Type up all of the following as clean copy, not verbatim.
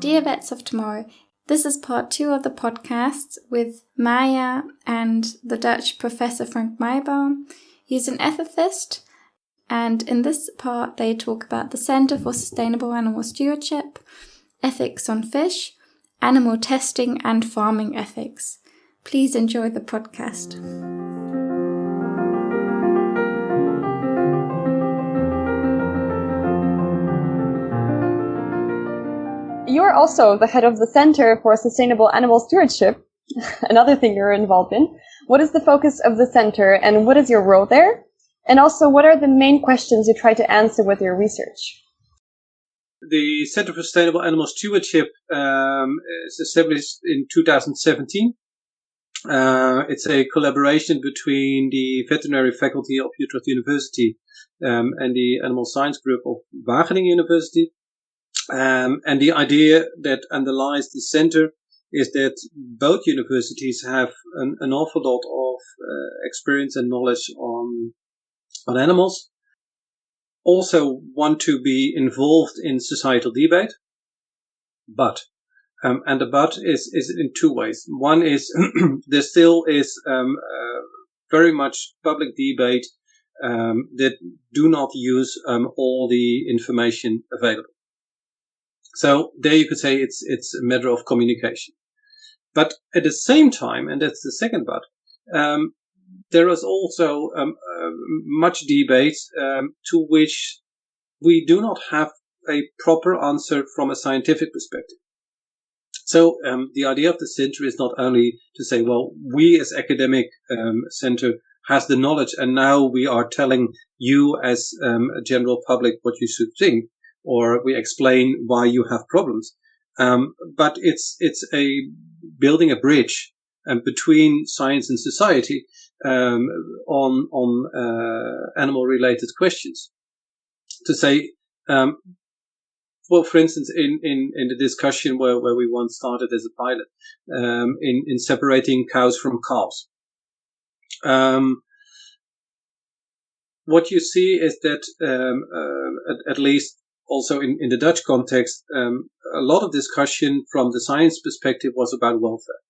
Dear Vets of Tomorrow, this is part 2 of the podcast with Maya and the Dutch Professor Franck Meijboom. He's an ethicist, and in this part they talk about the Center for Sustainable Animal Stewardship, ethics on fish, animal testing and farming ethics. Please enjoy the podcast. You're also the head of the Center for Sustainable Animal Stewardship, another thing you're involved in. What is the focus of the center and what is your role there? And also, what are the main questions you try to answer with your research? The Center for Sustainable Animal Stewardship is established in 2017. It's a collaboration between the veterinary faculty of Utrecht University and the animal science group of Wageningen University. And the idea that underlies the center is that both universities have an awful lot of experience and knowledge on animals, also want to be involved in societal debate, and the but is in two ways. One is there still is very much public debate that do not use all the information available. So there you could say it's a matter of communication. But at the same time, and that's the second but, there is also much debate to which we do not have a proper answer from a scientific perspective. So the idea of the center is not only to say, well, we as academic center has the knowledge and now we are telling you as a general public what you should think, or we explain why you have problems. But it's a building a bridge between science and society on animal related questions. To say, well, for instance, in the discussion where we once started as a pilot, in separating cows from calves. What you see is that at least also in the Dutch context, a lot of discussion from the science perspective was about welfare.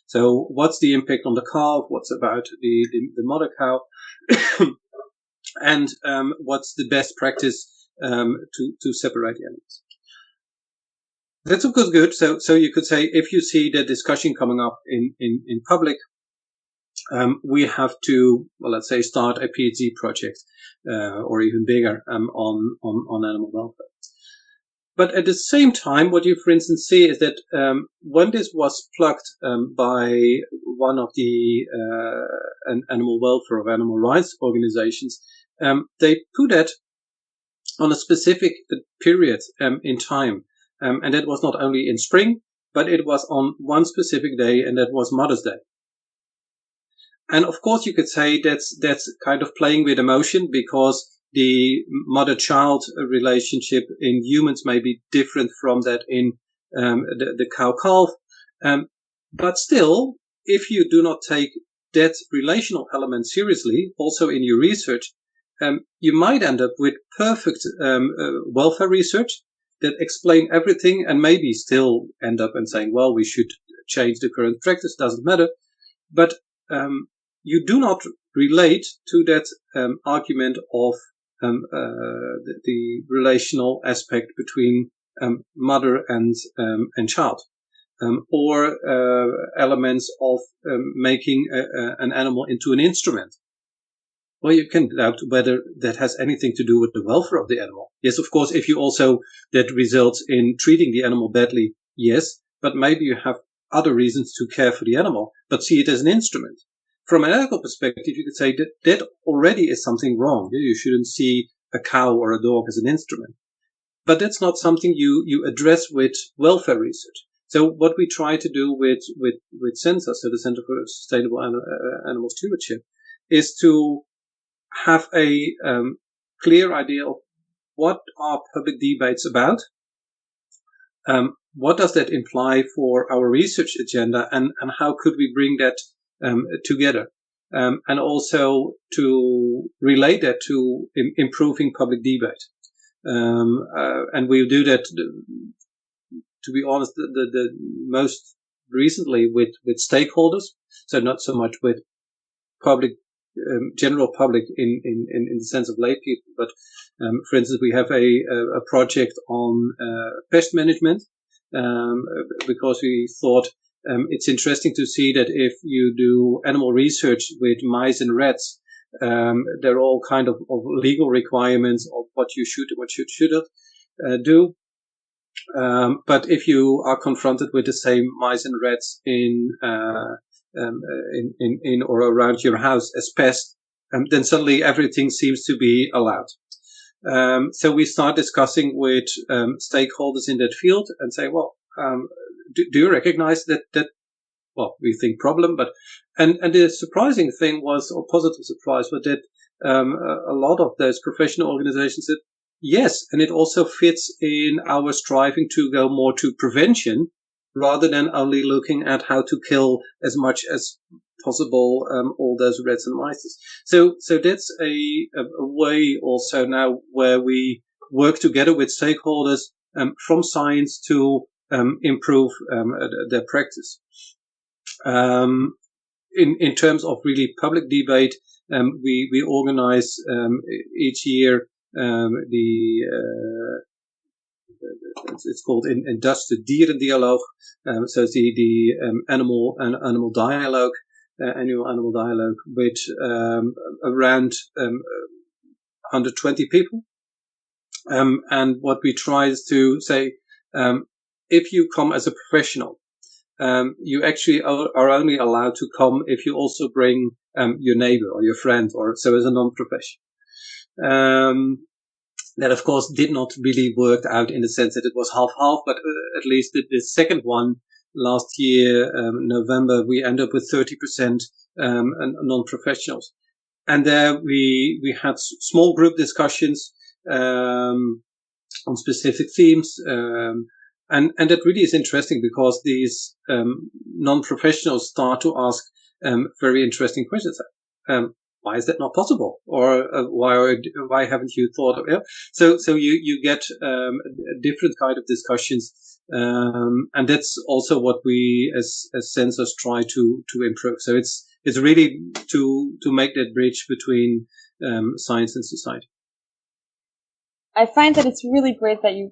So what's the impact on the calf? What's about the mother cow? And what's the best practice to separate the animals? That's of course good. So you could say if you see the discussion coming up in public, we have to, well, let's say, start a PhD project or even bigger on animal welfare. But at the same time, what you, for instance, see is that when this was plugged by one of the animal welfare or animal rights organizations, they put it on a specific period in time. And that was not only in spring, but it was on one specific day, and that was Mother's Day. And of course, you could say that's kind of playing with emotion, because the mother-child relationship in humans may be different from that in the cow-calf. But still, if you do not take that relational element seriously, also in your research, you might end up with perfect welfare research that explain everything, and maybe still end up and saying, well, we should change the current practice, doesn't matter. But you do not relate to that argument of the relational aspect between mother and child, or elements of making an animal into an instrument. Well, you can doubt whether that has anything to do with the welfare of the animal. Yes, of course, if you also that results in treating the animal badly, yes, but maybe you have other reasons to care for the animal, but see it as an instrument. From an ethical perspective, you could say that already is something wrong. You shouldn't see a cow or a dog as an instrument. But that's not something you address with welfare research. So what we try to do with CENSA, so the Center for Sustainable Animal Stewardship, is to have a clear idea of what are public debates about, what does that imply for our research agenda, and how could we bring that together, and also to relate that to improving public debate. And we'll do that to be honest, the most recently with stakeholders. So not so much with public, general public in the sense of lay people, but for instance, we have a project on pest management, because we thought it's interesting to see that if you do animal research with mice and rats, there are all kind of legal requirements of what you should and what you shouldn't do. But if you are confronted with the same mice and rats in or around your house as pests, then suddenly everything seems to be allowed. So we start discussing with stakeholders in that field and say, well, do you recognize that well, we think problem, but and the surprising thing was, or positive surprise, was that a lot of those professional organizations said yes, and it also fits in our striving to go more to prevention rather than only looking at how to kill as much as possible all those rats and mice. So that's a way also now where we work together with stakeholders from science to improve their practice. In terms of really public debate, we organize each year it's called in Dutch the dierendialoog. So it's the animal dialogue, annual animal dialogue, with around 120 people. And what we try is to say, if you come as a professional, you actually are only allowed to come if you also bring your neighbor or your friend, or so as a non-professional. That of course did not really work out in the sense that it was half-half, but at least the second one last year, November, we ended up with 30% non-professionals. And there we had small group discussions on specific themes. And that really is interesting because these non-professionals start to ask very interesting questions. Why is that not possible? Or why haven't you thought of it? So you get different kind of discussions, and that's also what we as sensors try to improve. So it's really to make that bridge between science and society. I find that it's really great that you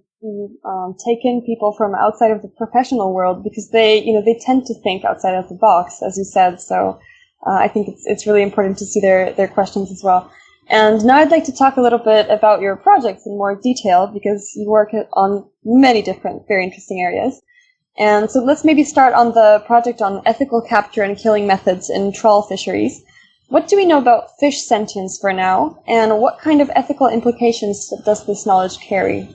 take in people from outside of the professional world, because they tend to think outside of the box, as you said. So I think it's really important to see their questions as well. And now I'd like to talk a little bit about your projects in more detail, because you work on many different, very interesting areas. And so let's maybe start on the project on ethical capture and killing methods in trawl fisheries. What do we know about fish sentience for now, and what kind of ethical implications does this knowledge carry?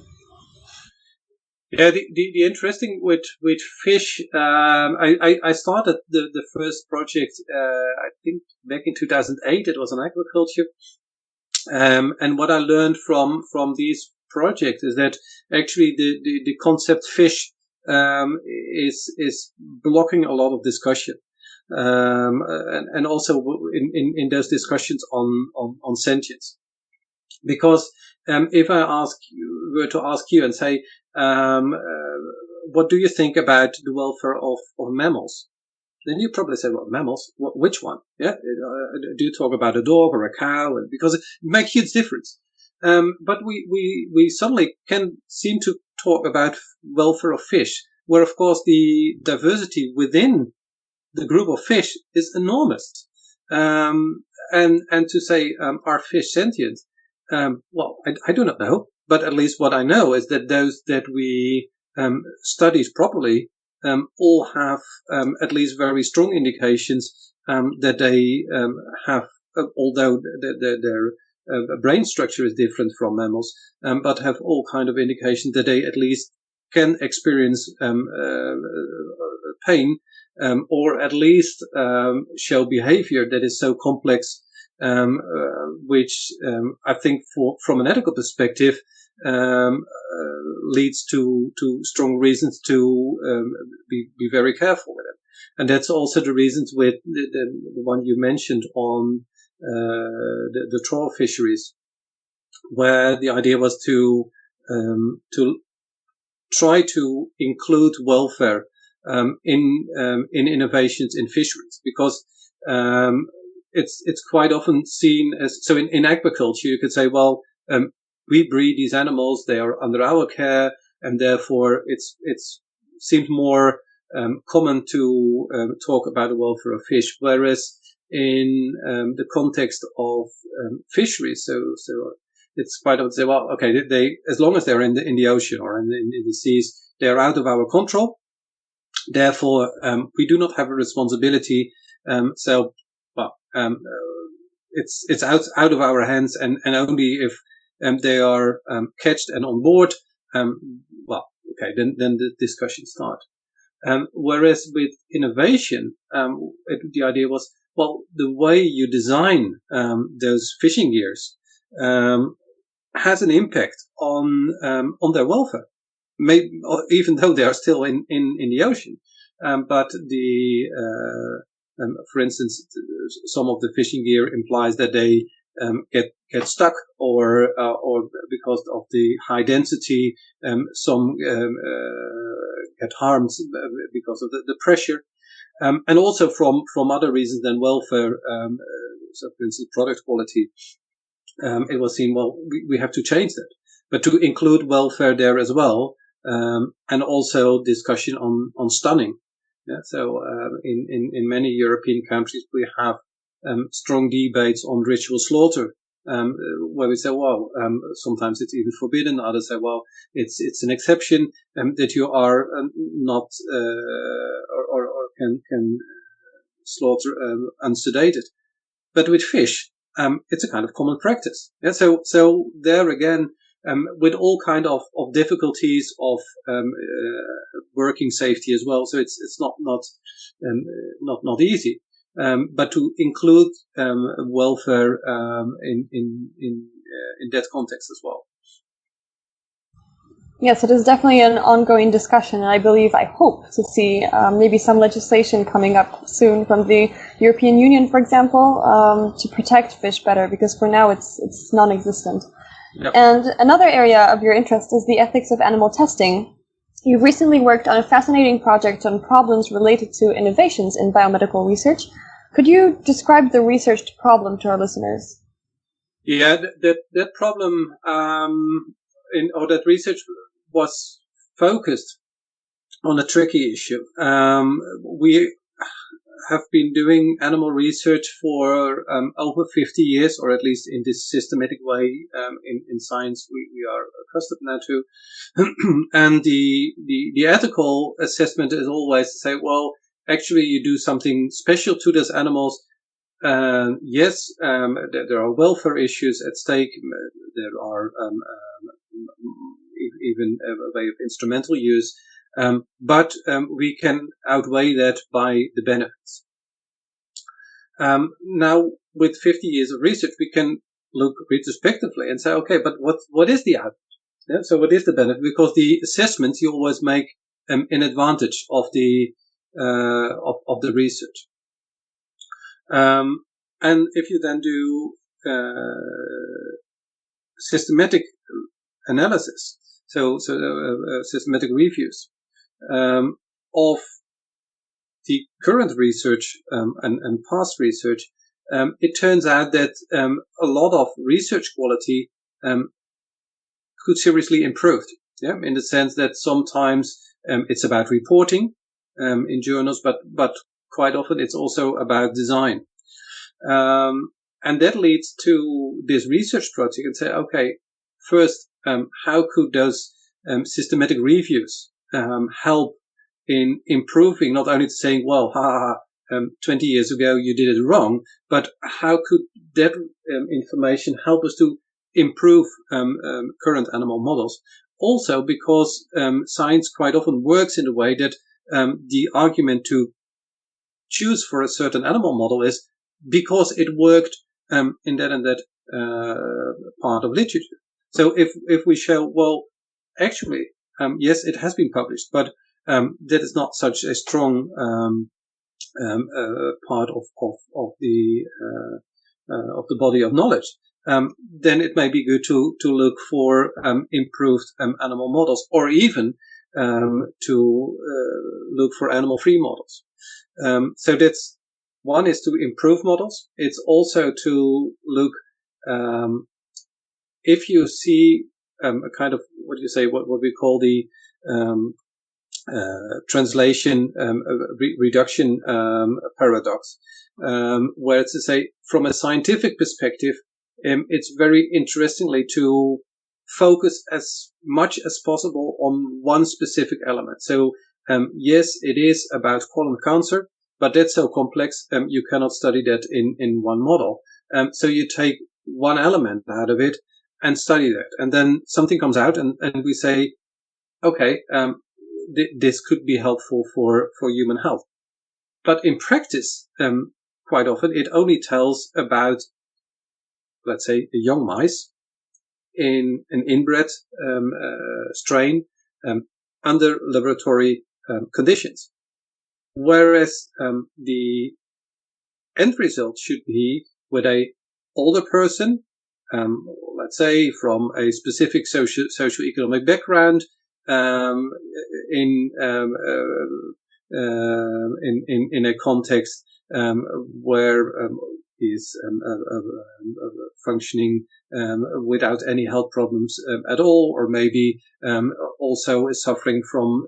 Yeah, the interesting with fish, I started the first project, I think back in 2008. It was on agriculture. And what I learned from these projects is that actually the concept fish, is blocking a lot of discussion. And also in those discussions on sentience. Because, if I were to ask you and say, what do you think about the welfare of mammals? Then you probably say, well, mammals, which one? Yeah. Do you talk about a dog or a cow? Because it makes huge difference. But we suddenly can seem to talk about welfare of fish, where of course the diversity within the group of fish is enormous. And to say, are fish sentient? Well, I do not know, but at least what I know is that those that we study properly all have at least very strong indications that they have, although their brain structure is different from mammals, but have all kind of indications that they at least can experience pain, or at least show behavior that is so complex, which I think from an ethical perspective leads to strong reasons to be very careful with it. And that's also the reasons with the one you mentioned on the trawl fisheries, where the idea was to try to include welfare in innovations in fisheries, because it's quite often seen as, so in aquaculture you could say, well, we breed these animals, they are under our care, and therefore it's seems more common to talk about the welfare of fish, whereas in the context of fisheries, so it's quite often say, well, okay, they as long as they're in the ocean or in the seas, they are out of our control. Therefore, we do not have a responsibility. It's out of our hands, and only if they are catched and on board, then the discussion starts. Whereas with innovation, the idea was, well, the way you design those fishing gears has an impact on their welfare. Maybe, even though they are still in the ocean, but for instance, some of the fishing gear implies that they get stuck, or because of the high density, some get harmed because of the pressure, and also from other reasons than welfare. So, for instance, product quality. It was seen, well, we have to change that, but to include welfare there as well, and also discussion on stunning. Yeah, so in many European countries we have strong debates on ritual slaughter, where we say, well, sometimes it's even forbidden. Others say, well, it's an exception, that you are not or can slaughter unsedated. But with fish, it's a kind of common practice. Yeah, so there again, with all kind of difficulties of working safety as well. So it's not easy. But to include welfare in that context as well. Yes, it is definitely an ongoing discussion, and I hope to see maybe some legislation coming up soon from the European Union, for example, to protect fish better, because for now it's non-existent. Yep. And another area of your interest is the ethics of animal testing. You've recently worked on a fascinating project on problems related to innovations in biomedical research. Could you describe the research problem to our listeners? Yeah, that problem or that research was focused on a tricky issue. We have been doing animal research for over 50 years, or at least in this systematic way in science we are accustomed now to. And the ethical assessment is always to say, well, actually you do something special to those animals. Yes, there are welfare issues at stake. There are even a way of instrumental use. But we can outweigh that by the benefits. Now, with 50 years of research, we can look retrospectively and say, okay, but what is the output? Yeah, so what is the benefit? Because the assessments you always make in advantage of the research. And if you then do systematic analysis, so systematic reviews of the current research and past research, it turns out that a lot of research quality could seriously improve. Yeah, in the sense that sometimes it's about reporting in journals, but quite often it's also about design. And that leads to this research project and say, okay, first, how could those systematic reviews help in improving, not only saying, well, 20 years ago you did it wrong, but how could that information help us to improve current animal models? Also, because science quite often works in a way that the argument to choose for a certain animal model is because it worked in that and that part of literature. So if we show, well, actually, yes, it has been published, but that is not such a strong part of the body of knowledge, then it may be good to look for improved animal models, or even to look for animal-free models. So that's one, is to improve models. It's also to look if you see a kind of what we call the translation reduction paradox, where it's to say, from a scientific perspective, it's very interestingly to focus as much as possible on one specific element. So yes, it is about colon cancer, but that's so complex, you cannot study that in one model. So you take one element out of it and study that, and then something comes out, and we say, okay, this could be helpful for human health. But in practice, quite often it only tells about, let's say, the young mice in an inbred strain under laboratory conditions. Whereas the end result should be with a older person, let's say from a specific socio-economic background, in a context where is functioning without any health problems at all, or maybe also is suffering from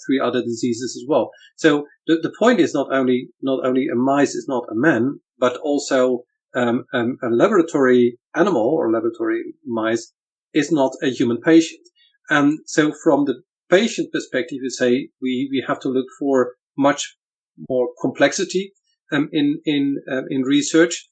three other diseases as well. So the point is not only a mice is not a man, but also a laboratory animal or laboratory mice is not a human patient. And so from the patient perspective, you say we have to look for much more complexity in research.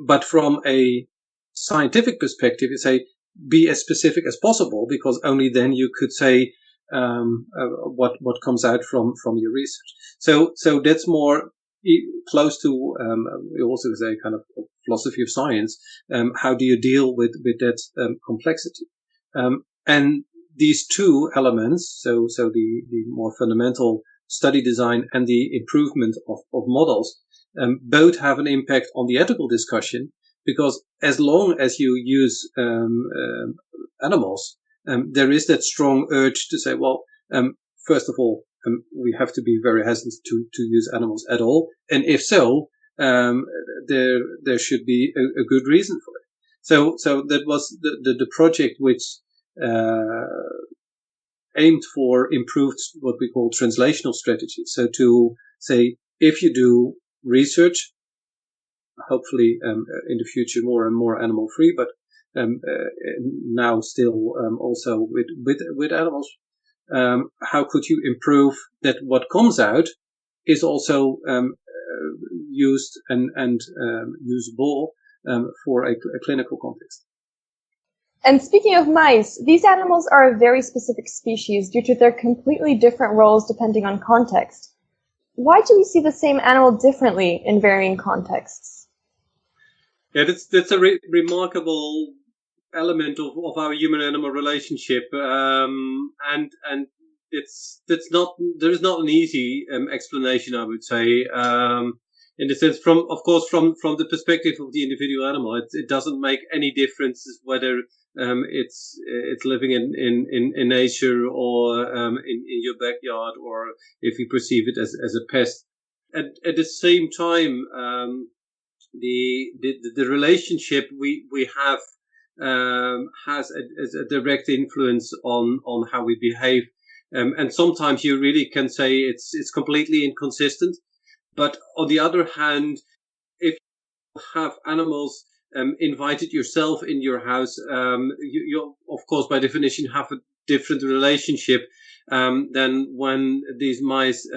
But from a scientific perspective, you say be as specific as possible, because only then you could say what comes out from your research. So that's more close to we also say kind of philosophy of science. How do you deal with that complexity? And these two elements, so the more fundamental study design and the improvement of models, both have an impact on the ethical discussion, because as long as you use animals, there is that strong urge to say, well, first of all, we have to be very hesitant to use animals at all, and if so, there should be a good reason for it. So that was the project which aimed for improved what we call translational strategy. So to say, if you do research, hopefully in the future more and more animal free, but now still also with animals, how could you improve that what comes out is also used and usable for a clinical context. And speaking of mice, these animals are a very specific species due to their completely different roles depending on context. Why do we see the same animal differently in varying contexts? Yeah, that's a remarkable element of our human-animal relationship, and there is not an easy explanation, I would say. In the sense, from the perspective of the individual animal, it doesn't make any difference whether it's living in nature or in your backyard, or if you perceive it as a pest. At the same time, the relationship we have has a direct influence on how we behave, and sometimes you really can say it's completely inconsistent. But on the other hand, if you have animals invited yourself in your house, you of course by definition have a different relationship than when these mice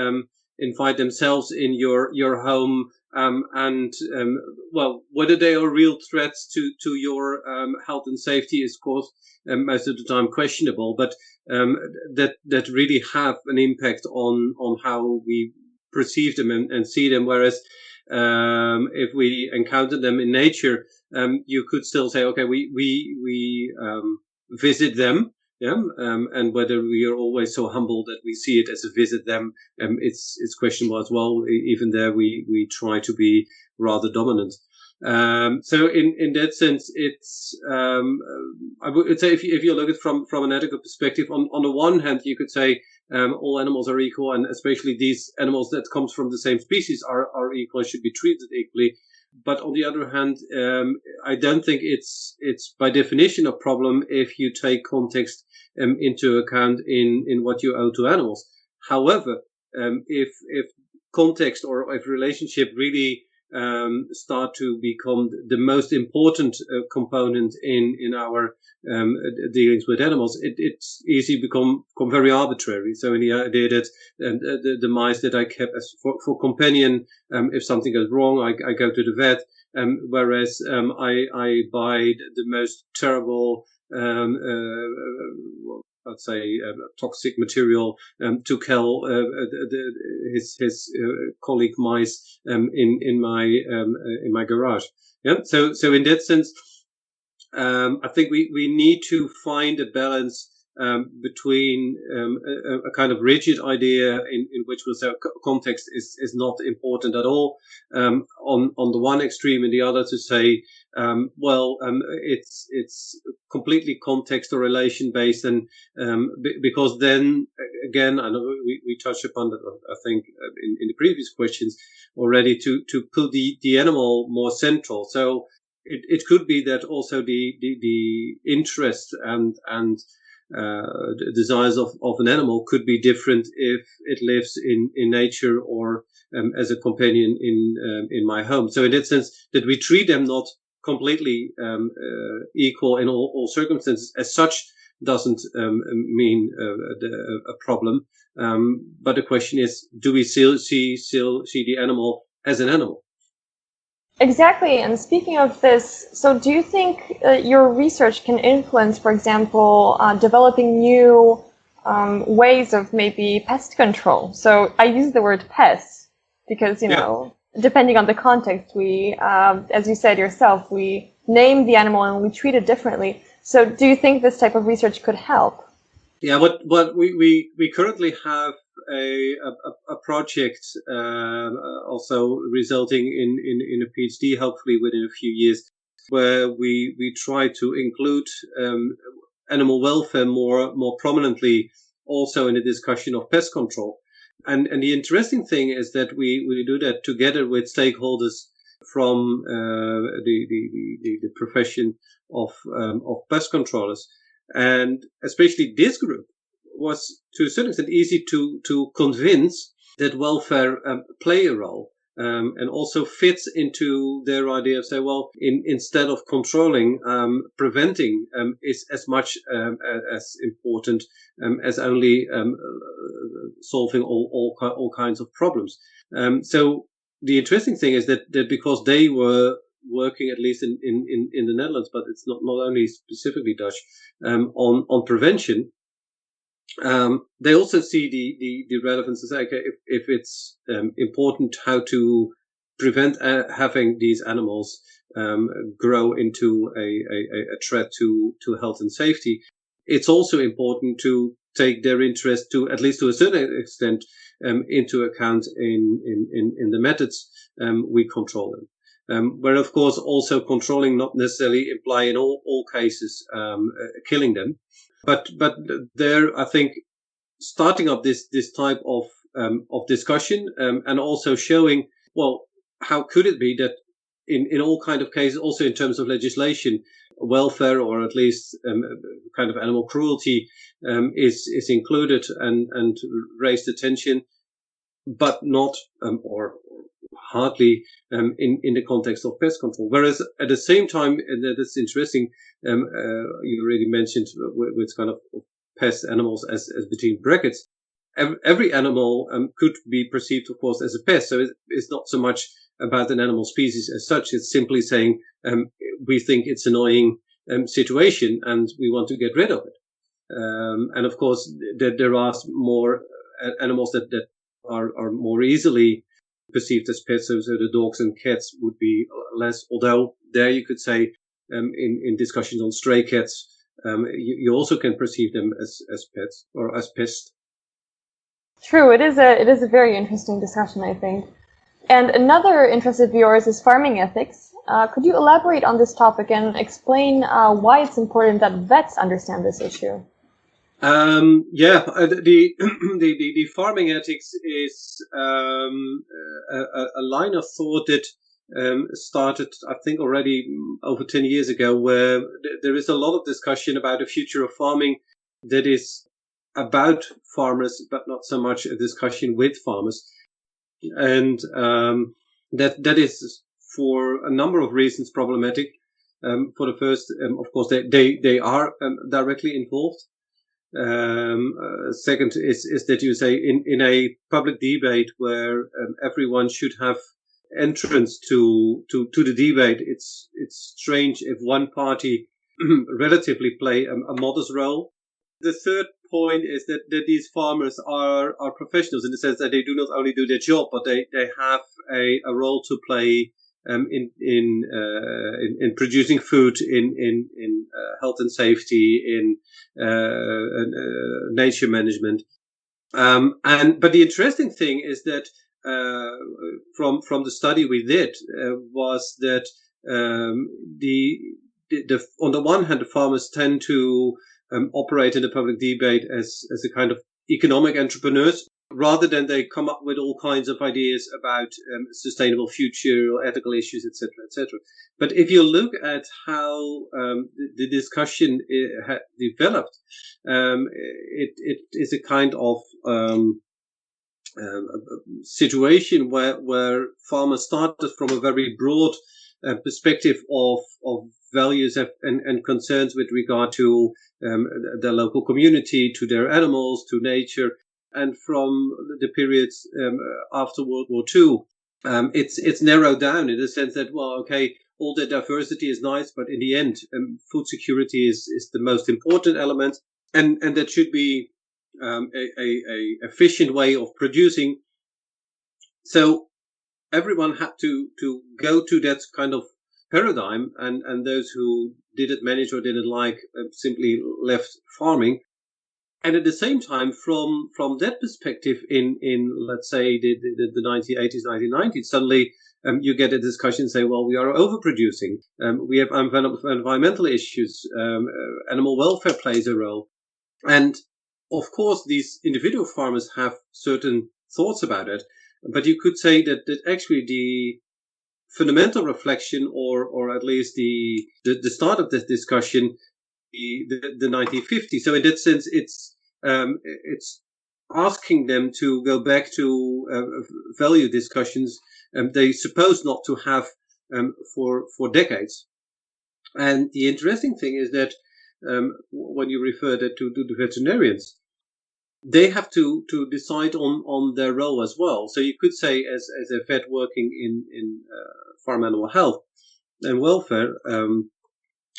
invite themselves in your home, and well, whether they are real threats to your health and safety is, of course, most of the time questionable, but that really have an impact on how we perceive them and see them. Whereas if we encounter them in nature, you could still say, okay, we visit them. Yeah, and whether we are always so humble that we see it as a visit them, it's questionable as well. Even there, we try to be rather dominant. So in that sense, it's I would say if you look at it from an ethical perspective, on the one hand, you could say all animals are equal, and especially these animals that comes from the same species are equal and should be treated equally. But on the other hand, I don't think it's by definition a problem if you take context into account in what you owe to animals. However, if context or if relationship really start to become the most important component in our dealings with animals, it's easy become very arbitrary. So in the idea that the mice that I kept as for companion, if something goes wrong, I go to the vet, whereas I buy the most terrible let's say toxic material to kill his colleague mice in my garage. Yeah. So in that sense, I think we need to find a balance between a kind of rigid idea in which we'll say context is not important at all on the one extreme, and the other to say it's completely context or relation based, and because then again, I know we touched upon that I think in the previous questions already, to put the animal more central. So it could be that also the interest and the desires of an animal could be different if it lives in nature or as a companion in my home. So in that sense, that we treat them not completely equal in all circumstances as such doesn't mean a problem. But the question is, do we still see the animal as an animal? Exactly. And speaking of this, so do you think your research can influence, for example, developing new ways of maybe pest control? So I use the word pest because, you know, depending on the context, we, as you said yourself, we name the animal and we treat it differently. So do you think this type of research could help? Yeah, what we currently have a project also resulting in a PhD, hopefully within a few years, where we try to include animal welfare more prominently also in the discussion of pest control. And the interesting thing is that we do that together with stakeholders from the profession of pest controllers. And especially this group was to a certain extent easy to convince that welfare play a role and also fits into their idea of say, well, instead of controlling, preventing is as much as important as only solving all kinds of problems. So the interesting thing is that because they were working at least in the Netherlands, but it's not only specifically Dutch, on prevention, they also see the relevance to say, okay, if it's important how to prevent having these animals grow into a threat to health and safety, it's also important to take their interest to at least to a certain extent into account in the methods we control them. Where of course also controlling not necessarily imply in all cases killing them, but there I think starting up this type of discussion and also showing, well, how could it be that in all kind of cases, also in terms of legislation, welfare or at least kind of animal cruelty is included and raised attention, but not or hardly in the context of pest control. Whereas at the same time, and that's interesting, you already mentioned with kind of pest animals as between brackets, every animal could be perceived, of course, as a pest. So it's not so much about an animal species as such. It's simply saying we think it's an annoying situation and we want to get rid of it. And of course, there are more animals that are more easily perceived as pets. So the dogs and cats would be less, although there you could say in discussions on stray cats, you also can perceive them as pets or as pests. True, it is a very interesting discussion, I think. And another interest of yours is farming ethics. Could you elaborate on this topic and explain why it's important that vets understand this issue? The farming ethics is a line of thought that started, I think, already over 10 years ago, where there is a lot of discussion about the future of farming that is about farmers, but not so much a discussion with farmers. And that is, for a number of reasons, problematic. For the first, of course, they are directly involved. Second is that you say in a public debate where everyone should have entrance to the debate, it's strange if one party relatively play a modest role. The third point is that these farmers are professionals in the sense that they do not only do their job, but they have a role to play in producing food, in health and safety, in nature management. But the interesting thing is that from the study we did was that on the one hand, the farmers tend to operate in the public debate as a kind of economic entrepreneurs, rather than they come up with all kinds of ideas about sustainable future or ethical issues, etc., etc. But if you look at how the discussion developed, it is a kind of situation where farmers started from a very broad perspective of values and concerns with regard to their local community, to their animals, to nature. And from the periods after World War II, it's narrowed down in the sense that, well, okay, all the diversity is nice, but in the end, food security is the most important element, and that should be a efficient way of producing. So everyone had to go to that kind of paradigm, and those who didn't manage or didn't like simply left farming. And at the same time, from that perspective, in let's say the 1980s, 1990s, suddenly you get a discussion say, well, we are overproducing. We have environmental issues. Animal welfare plays a role. And of course, these individual farmers have certain thoughts about it. But you could say that actually the fundamental reflection, or at least the start of this discussion, the 1950s. So in that sense, it's asking them to go back to value discussions they suppose not to have for decades. And the interesting thing is that when you refer that to the veterinarians, they have to decide on their role as well. So you could say, as a vet working in farm animal health and welfare,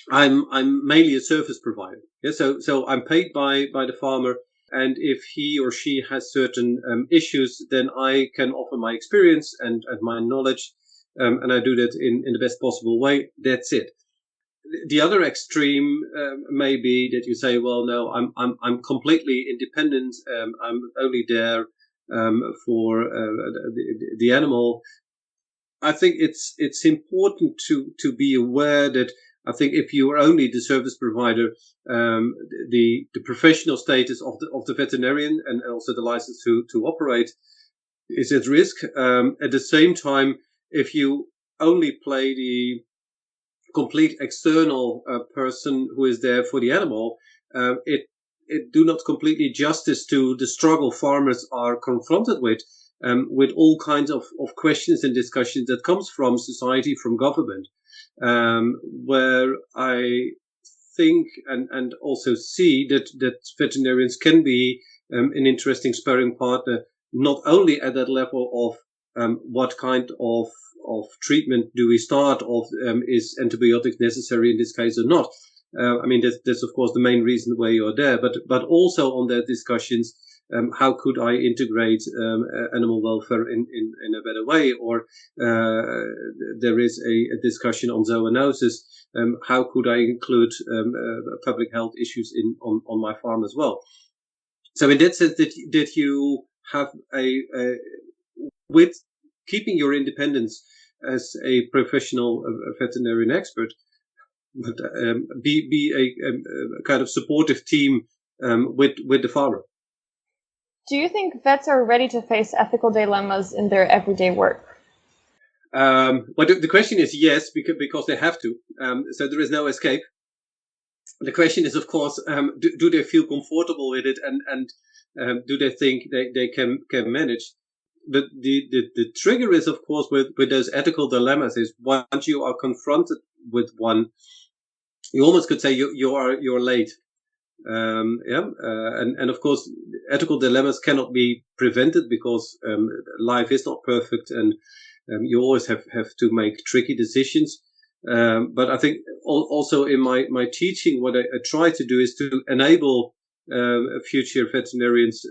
I'm mainly a service provider. Yeah, so I'm paid by the farmer, and if he or she has certain issues, then I can offer my experience and my knowledge, and I do that in the best possible way. That's it. The other extreme may be that you say, well, no, I'm completely independent. I'm only there for the animal. I think it's important to be aware that I think if you are only the service provider, the professional status of the veterinarian and also the license to operate is at risk. At the same time, if you only play the complete external person who is there for the animal, it do not completely justice to the struggle farmers are confronted with all kinds of questions and discussions that comes from society, from government, where I think and also see that veterinarians can be an interesting sparring partner, not only at that level of what kind of treatment do we start, of is antibiotics necessary in this case or not. I mean, that's of course the main reason why you're there, but also on their discussions, how could I integrate animal welfare in a better way? Or there is a discussion on zoonosis. How could I include public health issues on my farm as well? So in that sense, that you have with keeping your independence, as a professional veterinarian expert, but be a kind of supportive team with the farmer. Do you think vets are ready to face ethical dilemmas in their everyday work? Well, the question is yes, because they have to. So there is no escape. The question is, of course, do they feel comfortable with it, and do they think they can manage? The trigger is, of course, with those ethical dilemmas is once you are confronted with one, you almost could say you're late. And of course, ethical dilemmas cannot be prevented because life is not perfect, and you always have to make tricky decisions. But I think also in my teaching, what I try to do is to enable future veterinarians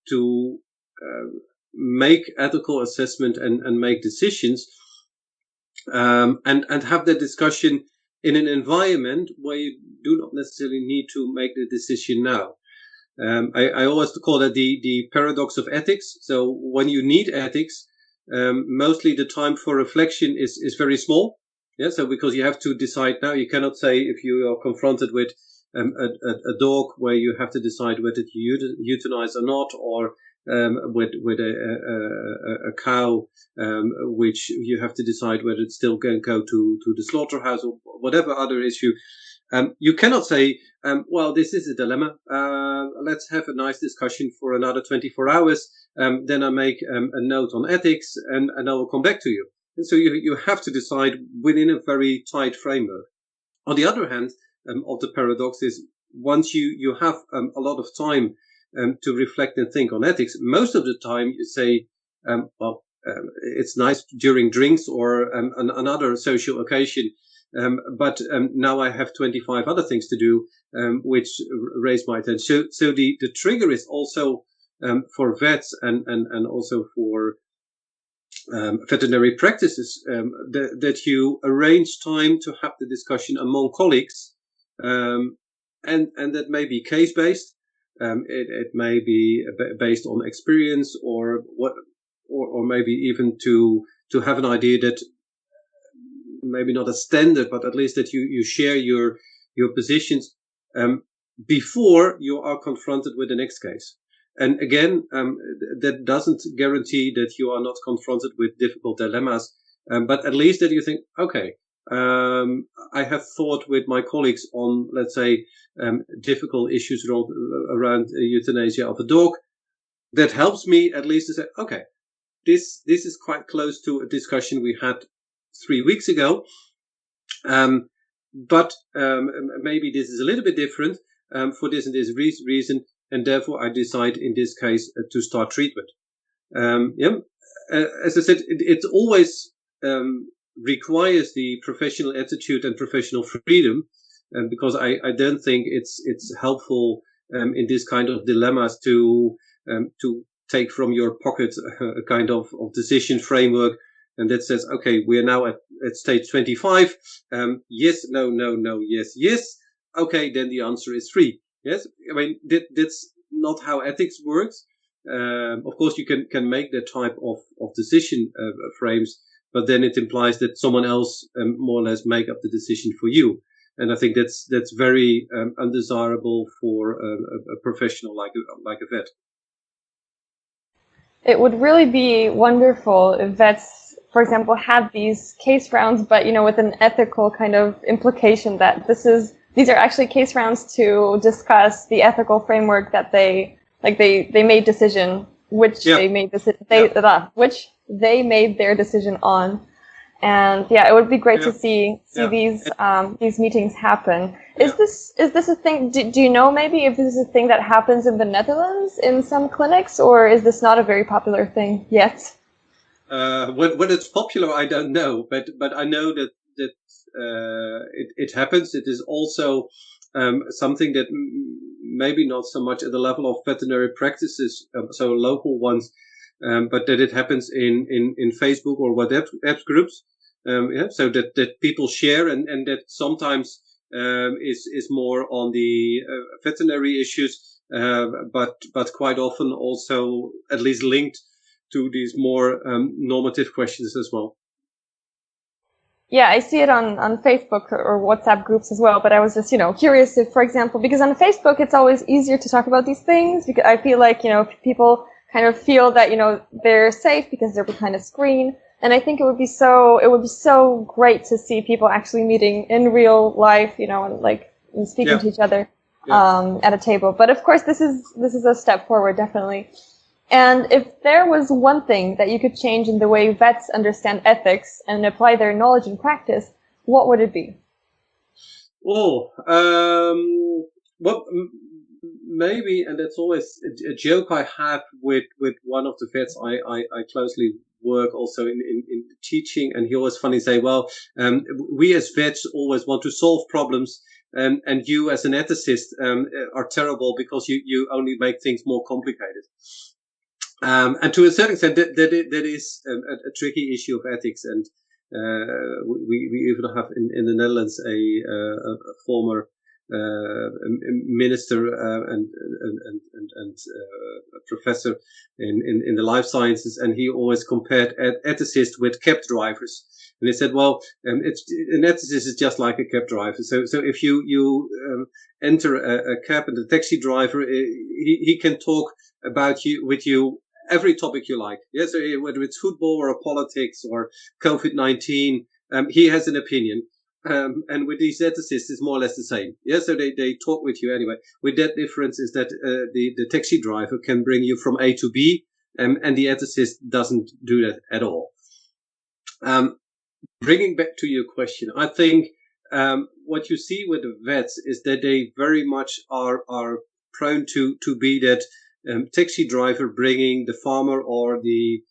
to make ethical assessment and make decisions, and have that discussion in an environment where you do not necessarily need to make the decision now. I always call that the paradox of ethics. So when you need ethics, mostly the time for reflection is very small. Yeah. So because you have to decide now, you cannot say if you are confronted with a dog where you have to decide whether to euthanize or not, or with a cow, which you have to decide whether it's still going to go to the slaughterhouse or whatever other issue. You cannot say, well, this is a dilemma. Let's have a nice discussion for another 24 hours. Then I make a note on ethics, and I will come back to you. And so you have to decide within a very tight framework. On the other hand, of the paradox is once you have a lot of time to reflect and think on ethics, most of the time you say, it's nice during drinks or another social occasion. But now I have 25 other things to do, which raise my attention. So the trigger is also for vets and also for veterinary practices, that you arrange time to have the discussion among colleagues, and that may be case based. It may be based on experience, or maybe even to have an idea that maybe not a standard, but at least that you share your positions before you are confronted with the next case. And again, that doesn't guarantee that you are not confronted with difficult dilemmas, but at least that you think, okay, I have thought with my colleagues on, let's say, difficult issues around euthanasia of a dog. That helps me at least to say, okay, this is quite close to a discussion we had 3 weeks ago, but maybe this is a little bit different for this and this reason, and therefore I decide in this case to start treatment. As I said, it always requires the professional attitude and professional freedom, because I don't think it's helpful in this kind of dilemmas to take from your pocket a kind of decision framework, and that says, okay, we are now at stage 25. Yes, no, yes. Okay, then the answer is 3. Yes, I mean that's not how ethics works. Of course, you can make that type of decision frames, but then it implies that someone else more or less make up the decision for you. And I think that's very undesirable for a professional like a vet. It would really be wonderful if vets, for example, had these case rounds, but with an ethical kind of implication that these are actually case rounds to discuss the ethical framework that they made decision, which they made which they made their decision on. And it would be great to see these meetings happen. Is this a thing? Do you know maybe if this is a thing that happens in the Netherlands in some clinics, or is this not a very popular thing yet? When it's popular, I don't know, but I know that it happens. It is also something that maybe not so much at the level of veterinary practices, so local ones, but that it happens in Facebook or WhatsApp groups. So that people share, and that sometimes is more on the veterinary issues, but quite often also at least linked to these more normative questions as well. Yeah, I see it on Facebook or WhatsApp groups as well, but I was just, curious if, for example, because on Facebook it's always easier to talk about these things, because I feel like, people kind of feel that, they're safe because they're behind a screen. And I think it would be so great to see people actually meeting in real life, and speaking to each other, at a table. But of course, this is a step forward, definitely. And if there was one thing that you could change in the way vets understand ethics and apply their knowledge in practice, what would it be? Well, maybe, and that's always a joke I have with one of the vets I closely work also in teaching, and he always funny say, well, we as vets always want to solve problems, and you as an ethicist are terrible because you only make things more complicated. And to a certain extent, that is a tricky issue of ethics, and we even have in the Netherlands a former minister and a professor in the life sciences, and he always compared ethicists with cab drivers. And he said, well, an ethicist is just like a cab driver. So if you enter a cab, and the taxi driver, he can talk with you every topic you like. Yes, whether it's football or politics or COVID-19, he has an opinion. And with these ethicists, it's more or less the same. Yeah, so they talk with you anyway. With that difference is that the taxi driver can bring you from A to B, and the ethicist doesn't do that at all. Bringing back to your question, I think what you see with the vets is that they very much are prone to be that taxi driver bringing the farmer or the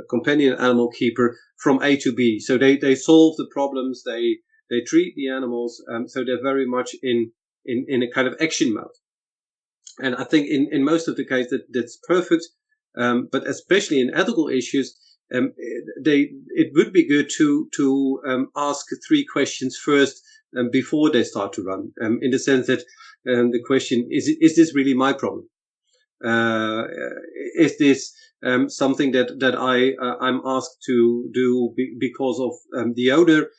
companion animal keeper from A to B. So they solve the problems, they treat the animals, so they're very much in a kind of action mode. And I think in most of the cases that's perfect, but especially in ethical issues, it would be good to ask 3 questions first before they start to run, in the sense that the question is this really my problem? Is this something that I'm asked to do because of the odor,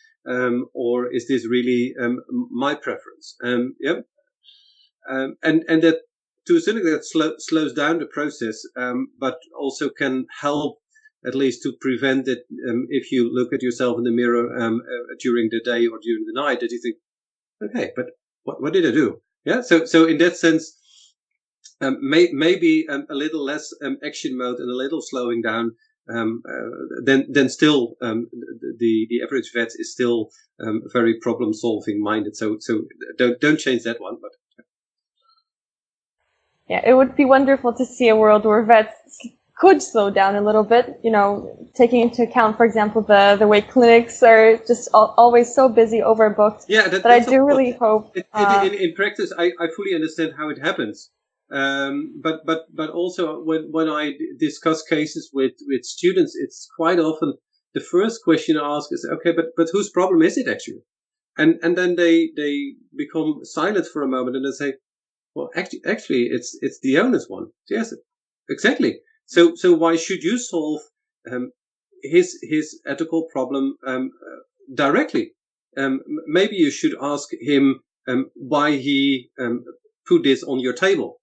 or is this really my preference? And that to a certain extent slows down the process, but also can help at least to prevent it. If you look at yourself in the mirror during the day or during the night, that you think, okay, but what did I do? Yeah. So in that sense, maybe a little less action mode and a little slowing down. Then still the average vet is still very problem solving minded. So don't change that one. But yeah, it would be wonderful to see a world where vets could slow down a little bit, taking into account, for example, the way clinics are just always so busy, overbooked. Yeah, but I do really hope. In practice, I fully understand how it happens. But also when I discuss cases with students, it's quite often the first question I ask is, okay, but whose problem is it actually? And then they become silent for a moment and they say, well, actually it's the owner's one. Yes, exactly. So why should you solve his ethical problem directly? Maybe you should ask him why he put this on your table.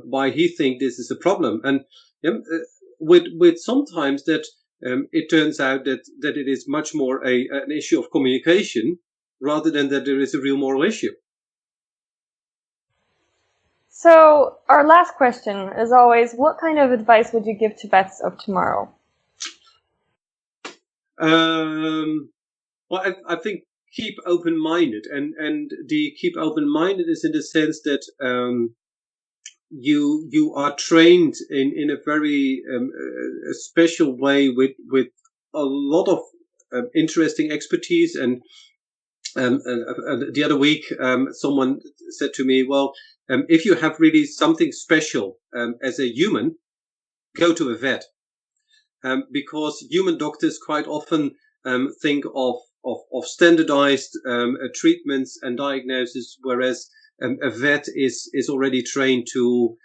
Why he think this is a problem, and with sometimes that it turns out that it is much more an issue of communication rather than that there is a real moral issue. So our last question, as always, what kind of advice would you give to vets of tomorrow? Well, I think keep open-minded, and the keep open-minded is in the sense that you are trained in a very a special way with a lot of interesting expertise. And the other week someone said to me, well, if you have really something special as a human, go to a vet, because human doctors quite often think of standardized treatments and diagnosis, whereas a vet is already trained to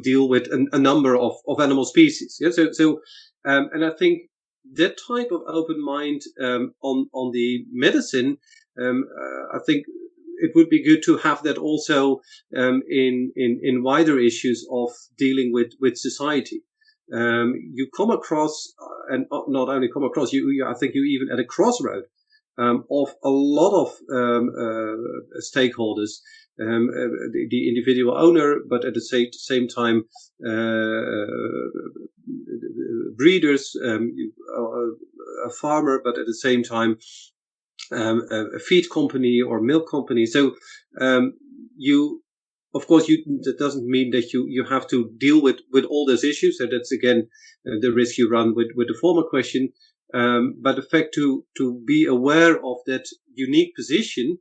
deal with a number of animal species. Yeah. So and I think that type of open mind on the medicine, I think it would be good to have that also in wider issues of dealing with society. You come across, and not only come across, I think you even at a crossroad of a lot of stakeholders, the individual owner, but at the same time, breeders, a farmer, but at the same time, a feed company or milk company. So you, of course, that doesn't mean that you have to deal with all those issues. So that's again the risk you run with the former question. But the fact to be aware of that unique position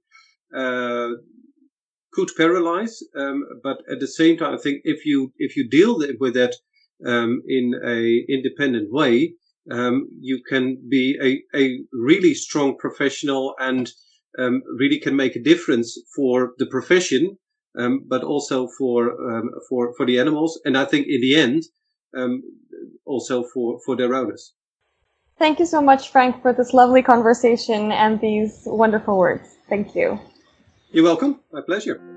could paralyze. But at the same time, I think if you deal with that in a independent way, you can be a really strong professional and really can make a difference for the profession, but also for the animals, and I think in the end also for their owners. Thank you so much, Frank, for this lovely conversation and these wonderful words. Thank you. You're welcome. My pleasure.